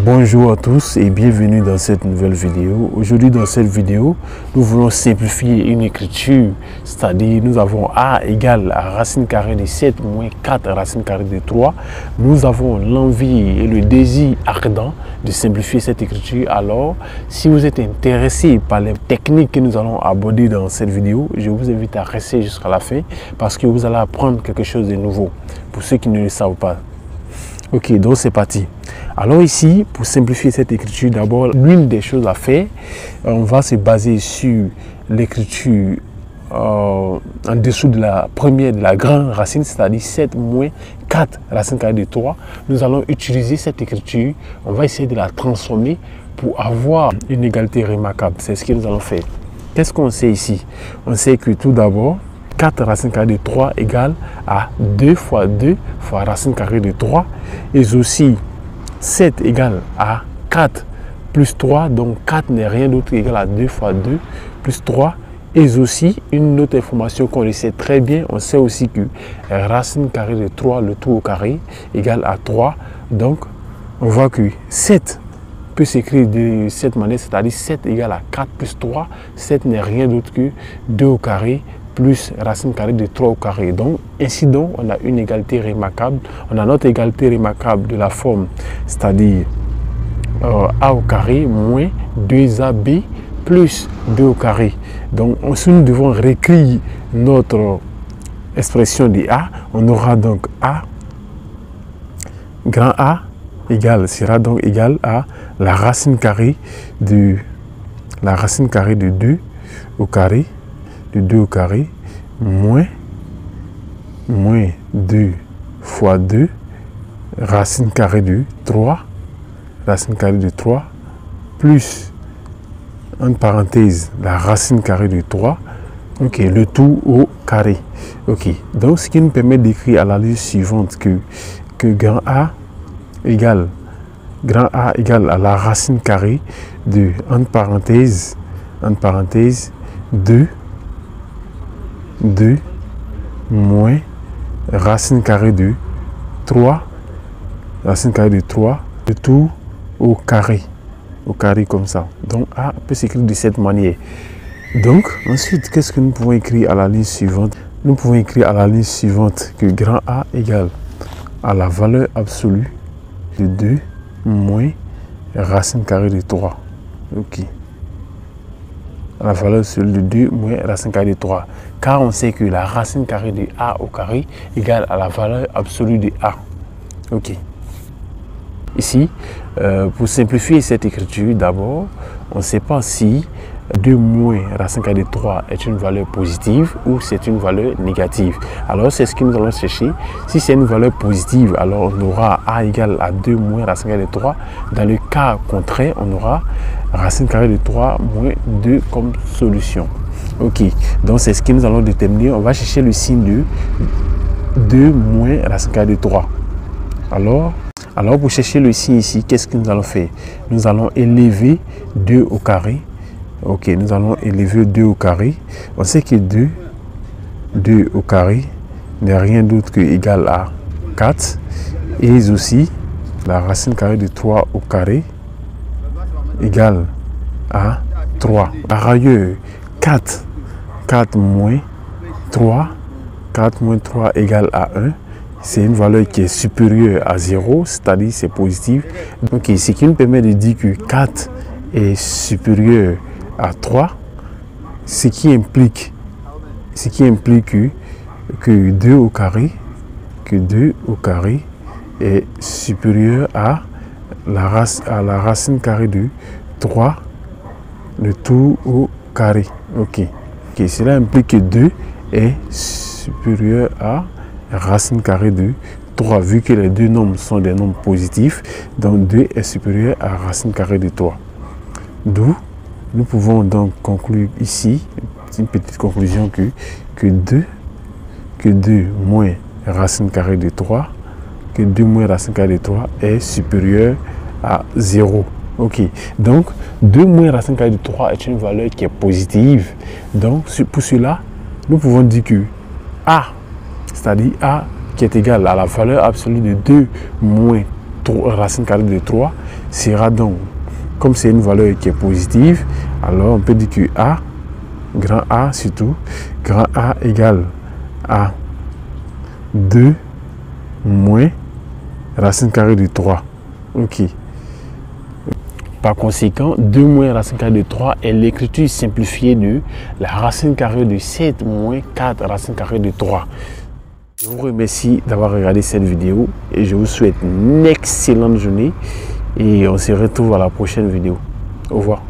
Bonjour à tous et bienvenue dans cette nouvelle vidéo. Aujourd'hui dans cette vidéo, nous voulons simplifier une écriture, c'est-à-dire nous avons a égale à racine carrée de 7 moins 4 racine carrée de 3. Nous avons l'envie et le désir ardent de simplifier cette écriture. Alors, si vous êtes intéressé par les techniques que nous allons aborder dans cette vidéo, je vous invite à rester jusqu'à la fin parce que vous allez apprendre quelque chose de nouveau pour ceux qui ne le savent pas. Ok, donc c'est parti. Alors ici, pour simplifier cette écriture, d'abord, l'une des choses à faire, on va se baser sur l'écriture en dessous de la première, de la grande racine, c'est-à-dire 7 moins 4 racine carrée de 3. Nous allons utiliser cette écriture, on va essayer de la transformer pour avoir une égalité remarquable. C'est ce que nous allons faire. Qu'est-ce qu'on sait ici? On sait que tout d'abord, 4 racine carrée de 3 égale à 2 fois 2 fois racine carrée de 3. Et aussi 7 égale à 4 plus 3. Donc 4 n'est rien d'autre qu'égal à 2 fois 2 plus 3. Et aussi une autre information qu'on le sait très bien. On sait aussi que racine carrée de 3, le tout au carré, égale à 3. Donc on voit que 7 peut s'écrire de cette manière, c'est-à-dire 7 égale à 4 plus 3. 7 n'est rien d'autre que 2 au carré plus racine carrée de 3 au carré. Donc, ainsi donc, on a une égalité remarquable. On a notre égalité remarquable de la forme, c'est-à-dire a au carré moins 2ab plus 2 au carré. Donc, si nous devons réécrire notre expression de a, on aura donc a, grand A sera donc égal à la racine carrée de 2 au carré, de 2 au carré, moins 2 fois 2, racine carrée de 3, plus, entre parenthèses, la racine carrée de 3, ok, le tout au carré. Ok, donc ce qui nous permet d'écrire à la liste suivante que grand A égale à la racine carrée de, entre parenthèses, 2 moins racine carrée de 3, le tout au carré comme ça. Donc A peut s'écrire de cette manière. Donc ensuite, qu'est-ce que nous pouvons écrire à la ligne suivante? Nous pouvons écrire à la ligne suivante que grand A égale à la valeur absolue de 2 moins racine carrée de 3. Ok. La valeur absolue de 2 moins racine carrée de 3. Car on sait que la racine carrée de a au carré égale à la valeur absolue de a. Ok. Ici, pour simplifier cette écriture, d'abord, on ne sait pas si 2 moins racine carrée de 3 est une valeur positive ou c'est une valeur négative. Alors, c'est ce que nous allons chercher. Si c'est une valeur positive, alors on aura a égale à 2 moins racine carrée de 3. Dans le cas contraire, on aura racine carrée de 3 moins 2 comme solution. Ok, donc c'est ce que nous allons déterminer. On va chercher le signe de 2 moins racine carrée de 3. Alors pour chercher le signe ici, qu'est-ce que nous allons faire? Nous allons élever 2 au carré. Ok, nous allons élever 2 au carré. On sait que 2 au carré n'est rien d'autre que égal à 4. Et aussi, la racine carrée de 3 au carré égale à 3. Par ailleurs, 4 moins 3 égale à 1. C'est une valeur qui est supérieure à 0, c'est-à-dire c'est positif. Donc, ce qui nous permet de dire que 4 est supérieur à 3, ce qui implique que 2 au carré est supérieur à la racine carrée de 3, le tout au carré. Ok, cela implique que 2 est supérieur à racine carrée de 3, vu que les deux nombres sont des nombres positifs, donc 2 est supérieur à racine carrée de 3. D'où nous pouvons donc conclure ici, une petite conclusion que 2 moins racine carrée de 3, est supérieur à 0. Ok, donc 2 moins racine carrée de 3 est une valeur qui est positive. Donc pour cela, nous pouvons dire que A, c'est-à-dire A qui est égal à la valeur absolue de 2 moins racine carrée de 3 sera donc, comme c'est une valeur qui est positive, alors on peut dire que A, grand A surtout, grand A égale à 2 moins racine carrée de 3. Ok. Par conséquent, 2 moins racine carrée de 3 est l'écriture simplifiée de la racine carrée de 7 moins 4 racine carrée de 3. Je vous remercie d'avoir regardé cette vidéo et je vous souhaite une excellente journée et on se retrouve à la prochaine vidéo. Au revoir.